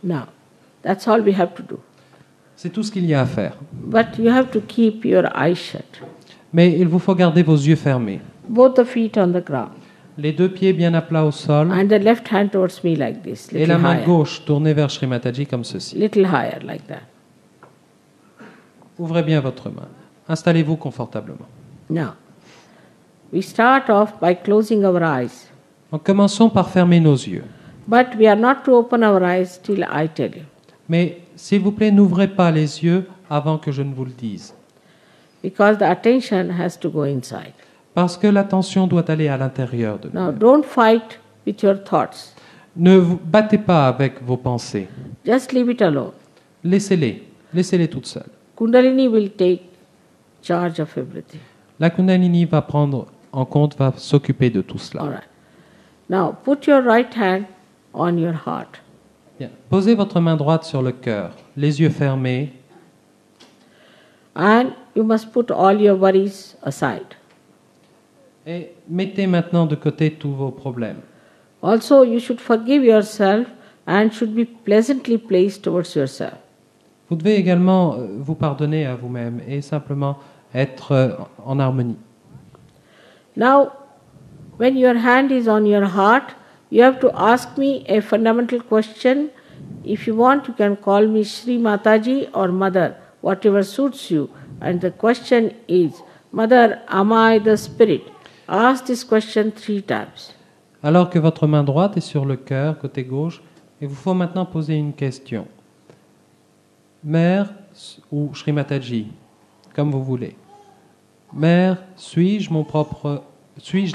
Now, that's all we have to do. C'est tout ce qu'il y a à faire. But you have to keep your eyes shut. Mais il vous faut garder vos yeux fermés. Both the feet on the ground. Les deux pieds bien à plat au sol. And the left hand towards me like this. Et la Little main higher. gauche tournée vers Shri Mataji comme ceci. Little higher like that. Ouvrez bien votre main. Installez-vous confortablement. Now, we start off by closing our eyes. Donc commençons par fermer nos yeux. But we are not to open our eyes till I tell you. Mais s'il vous plaît, n'ouvrez pas les yeux avant que je ne vous le dise. Because the attention has to go inside. Parce que l'attention doit aller à l'intérieur de Now, nous. don't fight with your thoughts. Ne vous battez pas avec vos pensées. Just leave it alone. Laissez-les. Laissez-les toutes seules. Kundalini will take charge of everything. La Kundalini va prendre en compte, va s'occuper de tout cela. All right. Now, put your right hand on your heart. Bien. Posez votre main droite sur le cœur, les yeux fermés, And you must put all your worries aside. et mettez maintenant de côté tous vos problèmes. Also, you should forgive yourself and should be pleasantly placed towards yourself. Vous devez également vous pardonner à vous-même et simplement être en harmonie. Now, when your hand is on your heart, you have to ask me a fundamental question. If you want, you can call me Shri Mataji or Mother, whatever suits you. And the question is, Mother, am I the spirit? Ask this question 3 times. Alors que votre main droite est sur le cœur, côté gauche, il vous faut maintenant poser une question. Mère ou Shri Mataji, comme vous voulez. Mère, suis-je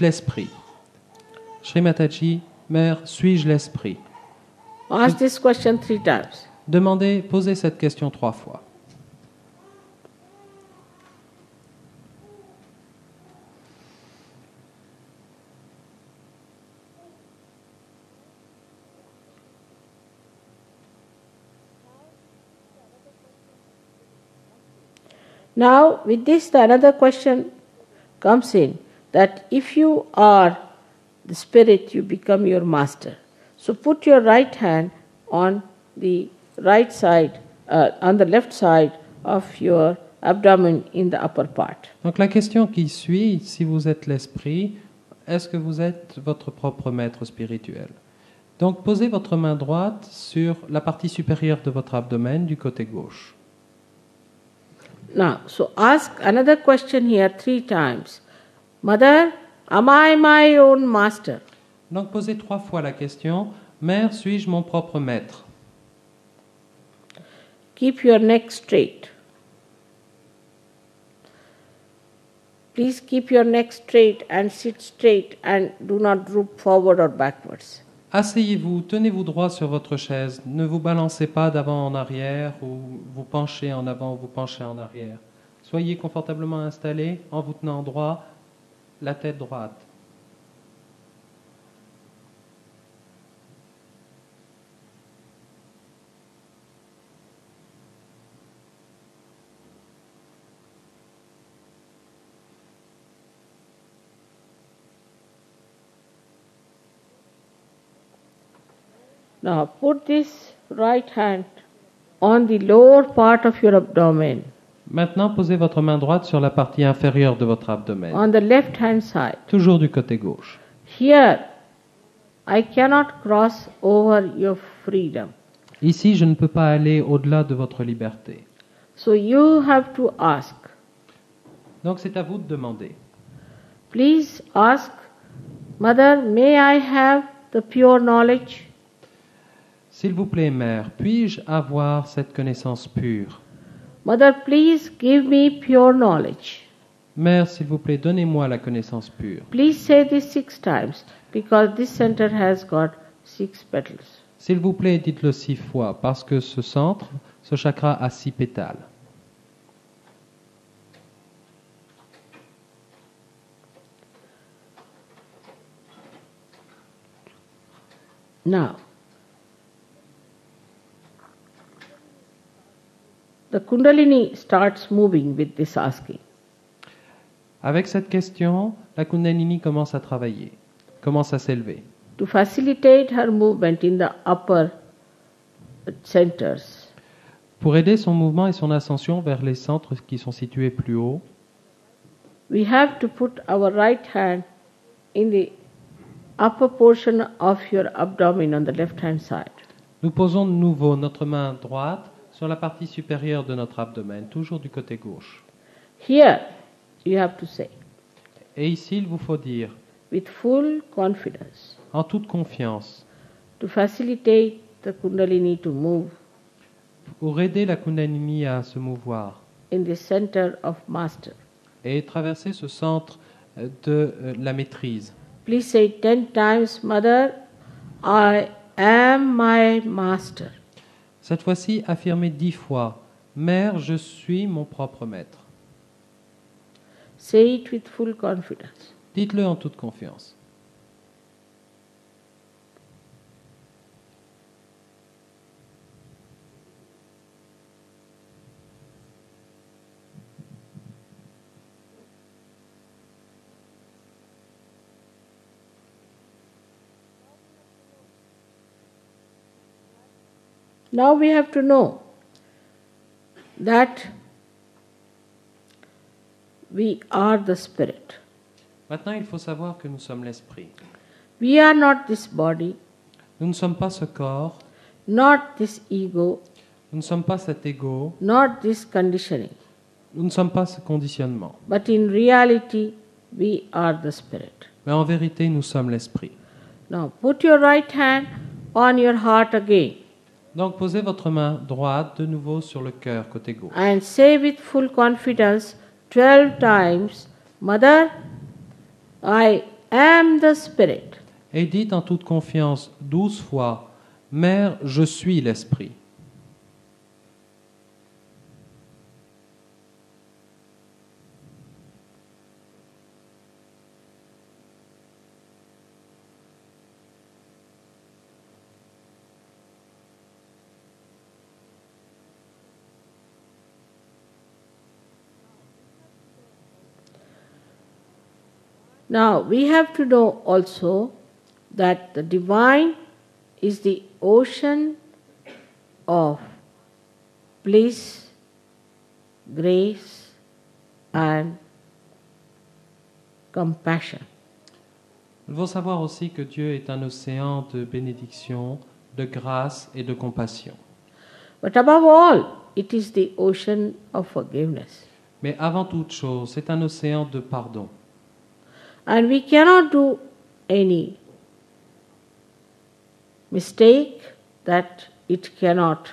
l'esprit? Shri Mataji, Mère, suis-je l'esprit? Ask this question 3 times. Posez cette question 3 fois. Now, with this, the another question comes in, that if you are the spirit, you become your master. So put your right hand on the right side, on the left side of your abdomen in the upper part. Donc la question qui suit, si vous êtes l'esprit, est-ce que vous êtes votre propre maître spirituel? Donc posez votre main droite sur la partie supérieure de votre abdomen du côté gauche. Now, so ask another question here 3 times. Mother, am I my own master? Donc posez 3 fois la question, Mère, suis-je mon propre maître? Keep your neck straight. Please keep your neck straight and sit straight and do not droop forward or backwards. Asseyez-vous, tenez-vous droit sur votre chaise, ne vous balancez pas d'avant en arrière ou vous penchez en avant ou vous penchez en arrière. Soyez confortablement installés en vous tenant droit, la tête droite. Now put this right hand on the lower part of your abdomen, Maintenant, posez votre main droite sur la partie inférieure de votre abdomen, on the left hand side. toujours du côté gauche. Here, I cannot cross over your freedom. Ici, je ne peux pas aller au-delà de votre liberté. So you have to ask. Donc c'est à vous de demander. Please ask, Mother, may I have the pure knowledge? S'il vous plaît, Mère, puis-je avoir cette connaissance pure? Mother, please give me pure knowledge. Mère, s'il vous plaît, donnez-moi la connaissance pure. Please say this 6 times because this center has got 6 petals. S'il vous plaît, dites-le 6 fois, parce que ce centre, ce chakra a 6 pétales. Now, the Kundalini starts moving with this asking. Avec cette question, la Kundalini commence à travailler, commence à s'élever. To facilitate her movement in the upper centers. Pour aider son mouvement et son ascension vers les centres qui sont situés plus haut, We have to put our right hand in the upper portion of your abdomen on the left hand side. nous posons de nouveau notre main droite sur la partie supérieure de notre abdomen, toujours du côté gauche. Here you have to say, Et ici, il vous faut dire, with full confidence, en toute confiance, to facilitate the Kundalini to move pour aider la Kundalini à se mouvoir in the center of Master. et traverser ce centre de la maîtrise. Please say 10 times, Mother, I am my Master. Cette fois-ci, affirmez 10 fois, Mère, je suis mon propre maître. Say it with full confidence. Dites-le en toute confiance. Now we have to know that we are the Spirit. Maintenant, il faut savoir que nous sommes l'esprit. We are not this body, Nous ne sommes pas ce corps, not this ego, nous ne sommes pas cet ego, not this conditioning, nous ne sommes pas ce conditionnement. but in reality we are the Spirit. Mais en vérité, nous sommes l'esprit. Now put your right hand on your heart again Donc, posez votre main droite de nouveau sur le cœur, côté gauche. and say with full confidence 12 times, Mother, I am the Spirit. Et dites en toute confiance 12 fois, Mère, je suis l'esprit. Now we have to know also that the divine is the ocean of bliss, grace, and compassion. Il faut savoir aussi que Dieu est un océan de bénédiction, de grâce et de compassion. But above all, it is the ocean of forgiveness. Mais avant toute chose, c'est un océan de pardon. And we cannot do any mistake that it cannot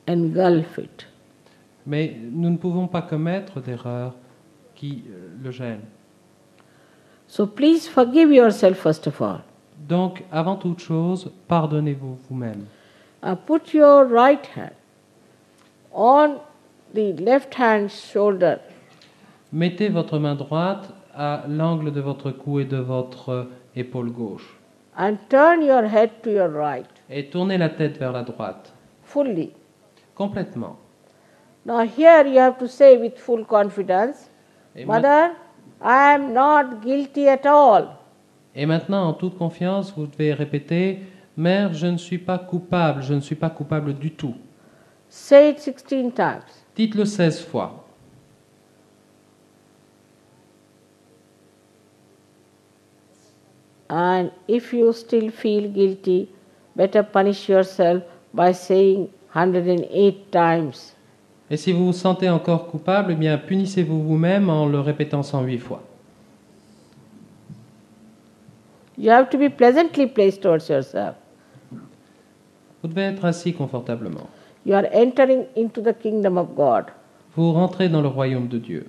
engulf it. Mais nous ne pouvons pas commettre d'erreurs qui le gênent. So please forgive yourself first of all. Donc, avant toute chose, pardonnez-vous vous-même. Put your right hand on the left hand shoulder Mettez votre main droite à l'angle de votre cou et de votre épaule gauche. and turn your head to your right Et tournez la tête vers la droite, fully. complètement. Now here you have to say with full confidence, Et, Mother, I am not guilty at all. et maintenant, en toute confiance, vous devez répéter, Mère, je ne suis pas coupable, je ne suis pas coupable du tout. Say it 16 times. Dites-le 16 fois. And if you still feel guilty, better punish yourself by saying 108 times. Et si vous vous sentez encore coupable, eh bien, punissez-vous vous-même en le répétant 108 fois. You have to be pleasantly placed towards yourself. Vous devez être assis confortablement. You are entering into the kingdom of God. Vous rentrez dans le royaume de Dieu.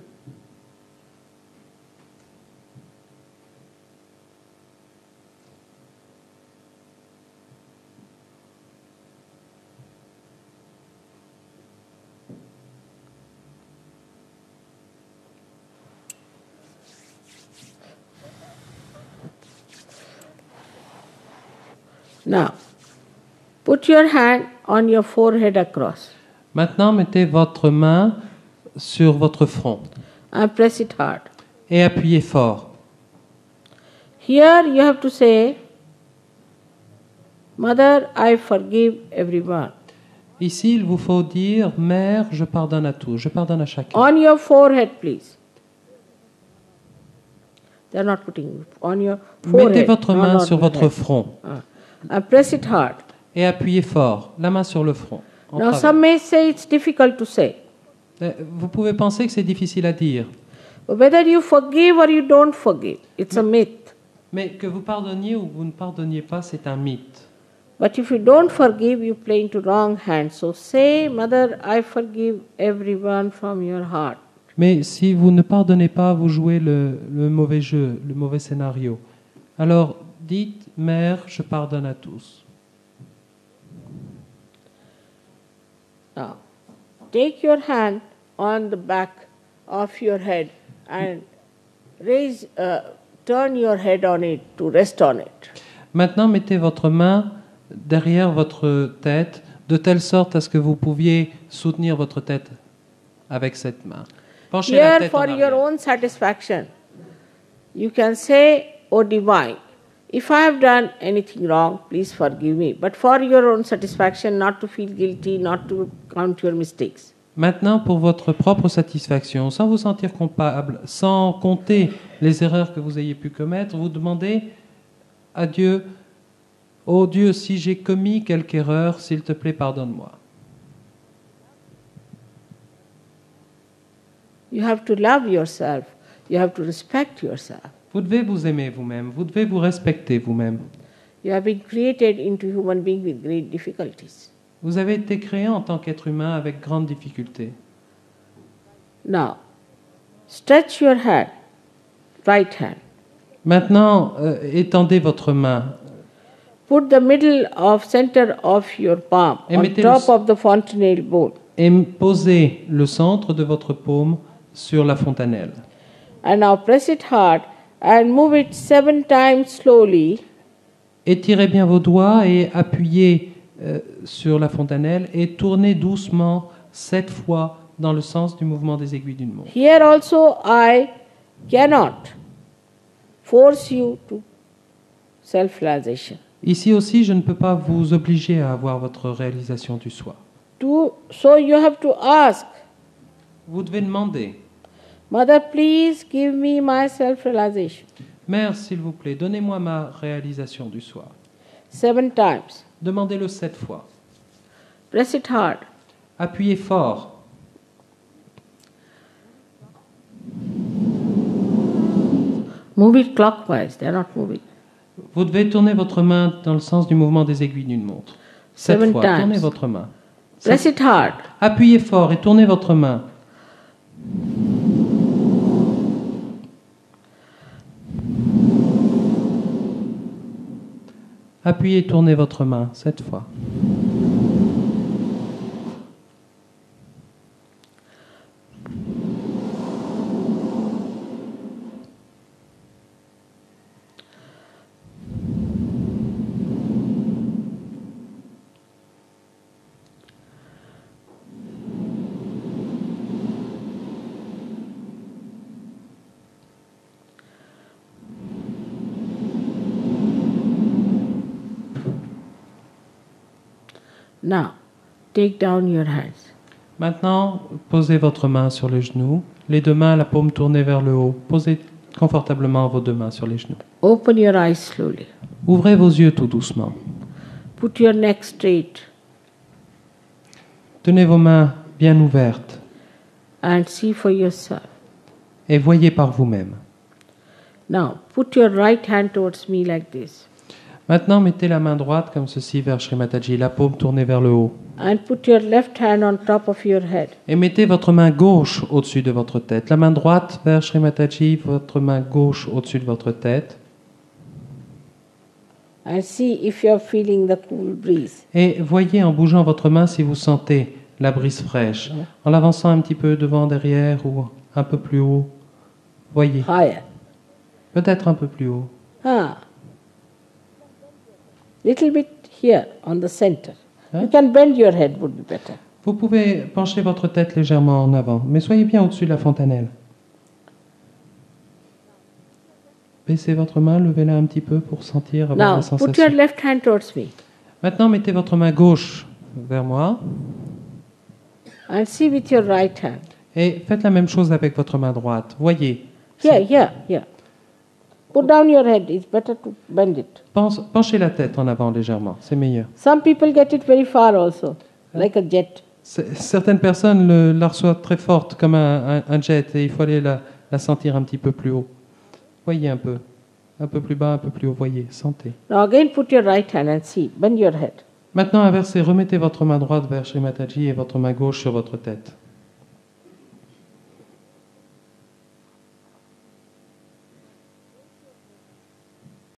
Now, put your hand on your forehead across Maintenant, mettez votre main sur votre front and press it hard. et appuyez fort. Here you have to say, Mother, I forgive everyone. Ici, il vous faut dire, Mère, je pardonne à tous, je pardonne à chacun. On your forehead, please. They're not putting on your forehead. Mettez votre no, main not sur your votre head. front And press it hard. et appuyez fort, la main sur le front. en Now, travers. some may say it's difficult to say. Vous pouvez penser que c'est difficile à dire, But whether you forgive or you don't forgive, it's a myth. mais que vous pardonniez ou vous ne pardonniez pas, c'est un mythe. But if you don't forgive, you play into wrong hands. So say, Mother, I forgive everyone from your heart. Mais si vous ne pardonnez pas, vous jouez le mauvais jeu, le mauvais scénario. Alors dites, Mère, je pardonne à tous. Now, take your hand on the back of your head and turn your head on it to rest on it. Maintenant, mettez votre main derrière votre tête, de telle sorte à ce que vous pouviez soutenir votre tête avec cette main. Penchez la Here, tête en for your arrière. own satisfaction, you can say, O Divine, if I have done anything wrong, please forgive me. But for your own satisfaction, not to feel guilty, not to count your mistakes. Maintenant, pour votre propre satisfaction, sans vous sentir coupable, sans compter les erreurs que vous ayez pu commettre, vous demandez à Dieu, ô Dieu, si j'ai commis quelque erreur, s'il te plaît, pardonne-moi. You have to love yourself. You have to respect yourself. Vous devez vous aimer vous-même, vous devez vous respecter vous-même. You have been created into human being with great difficulties. Vous avez été créé en tant qu'être humain avec grande difficulté. Now, stretch your hand, right hand. Maintenant, étendez votre main. Put the middle of center of your palm Et on mettez top le- of the fontanelle bowl. Et posez le centre de votre paume sur la fontanelle. And now press it hard and move it 7 times slowly. Étirez bien vos doigts et appuyez sur la fontanelle et tournez doucement 7 fois dans le sens du mouvement des aiguilles d'une montre. Here also I cannot force you to self-realization. Ici aussi, je ne peux pas vous obliger à avoir votre réalisation du soi. So you have to ask, Vous devez demander, Mother, please give me my self-realization. Mère, s'il vous plaît, donnez-moi ma réalisation du soi. 7 times. Demandez-le 7 fois. Press it hard. Appuyez fort. Move it clockwise. They are not moving. Vous devez tourner votre main dans le sens du mouvement des aiguilles d'une montre. 7 7 fois. times. Tournez votre main. Press it hard. Appuyez fort et tournez votre main. Appuyez et tournez votre main 7 fois. Now, take down your hands. Maintenant, posez votre main sur les genoux, les 2 mains, la paume tournée vers le haut. Posez confortablement vos 2 mains sur les genoux. Open your eyes slowly. Ouvrez vos yeux tout doucement. Put your neck straight Tenez vos mains bien ouvertes and see for yourself. et voyez par vous-même. Now, put your right hand towards me like this. Maintenant, mettez la main droite comme ceci vers Shri Mataji, la paume tournée vers le haut. And put your left hand on top of your head. Et mettez votre main gauche au-dessus de votre tête. La main droite vers Shri Mataji, votre main gauche au-dessus de votre tête. And see if you are feeling the cool breeze. Et voyez en bougeant votre main si vous sentez la brise fraîche. En l'avançant un petit peu devant, derrière ou un peu plus haut. Voyez, Higher. peut-être un peu plus haut. Little bit here on the center. Hein? You can bend your head, would be better. Vous pouvez pencher votre tête légèrement en avant, mais soyez bien au-dessus de la fontanelle. Baissez votre main, levez-la un petit peu pour sentir avoir Now, la put your sensation. left hand towards me. Maintenant, mettez votre main gauche vers moi. And see with your right hand. Et faites la même chose avec votre main droite. Voyez. Here. Put down your head. It's better to bend it. Penchez la tête en avant légèrement, c'est meilleur. Some people get it very far also, like a jet. Certaines personnes la reçoivent très forte, comme un jet, et il faut aller la sentir un petit peu plus haut. Voyez un peu plus bas, un peu plus haut, voyez, sentez. Now again put your right hand and see, bend your head. Maintenant, inversez, remettez votre main droite vers Sri Mataji et votre main gauche sur votre tête.